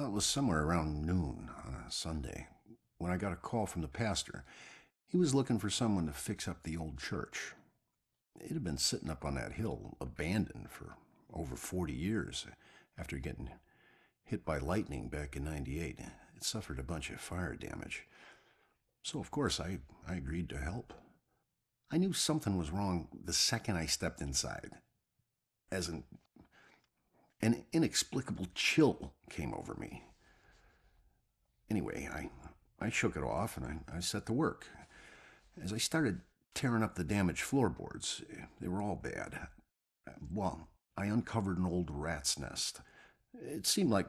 Well, it was somewhere around noon on a Sunday when I got a call from the pastor. He was looking for someone to fix up the old church. It had been sitting up on that hill, abandoned for over 40 years after getting hit by lightning back in '98. It suffered a bunch of fire damage. So, of course, I agreed to help. I knew something was wrong the second I stepped inside, as an inexplicable chill came over me. Anyway, I shook it off and I set to work. As I started tearing up the damaged floorboards, they were all bad. Well, I uncovered an old rat's nest. It seemed like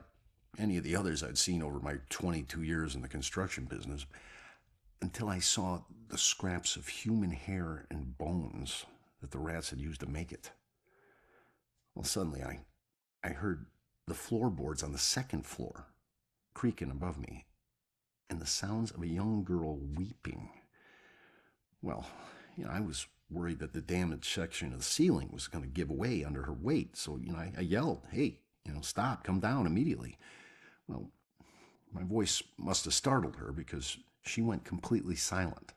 any of the others I'd seen over my 22 years in the construction business, until I saw the scraps of human hair and bones that the rats had used to make it. Well, suddenly I heard the floorboards on the second floor creaking above me, and the sounds of a young girl weeping. Well, I was worried that the damaged section of the ceiling was going to give away under her weight, so, I yelled, "Hey, stop, come down immediately." Well, my voice must have startled her because she went completely silent.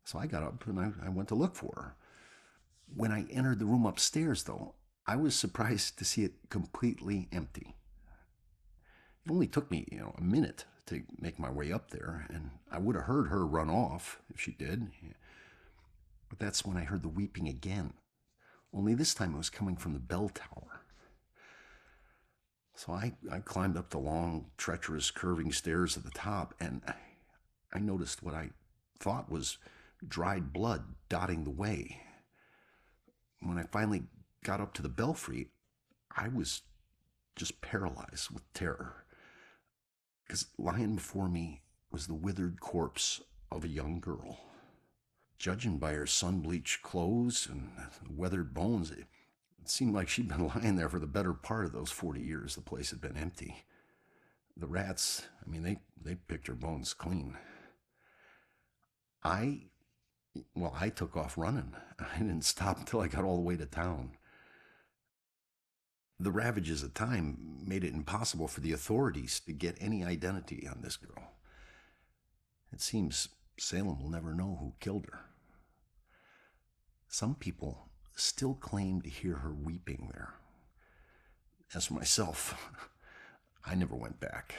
So I got up and I went to look for her. When I entered the room upstairs, though, I was surprised to see it completely empty. It only took me, a minute to make my way up there, and I would have heard her run off if she did. But that's when I heard the weeping again. Only this time it was coming from the bell tower. So I climbed up the long, treacherous, curving stairs at the top, and I noticed what I thought was dried blood dotting the way. When I finally got up to the belfry, I was just paralyzed with terror, because lying before me was the withered corpse of a young girl. Judging by her sun-bleached clothes and weathered bones, it seemed like she'd been lying there for the better part of those 40 years the place had been empty. The rats, they picked her bones clean. I took off running. I didn't stop until I got all the way to town. The ravages of time made it impossible for the authorities to get any identity on this girl. It seems Salem will never know who killed her. Some people still claim to hear her weeping there. As for myself, I never went back.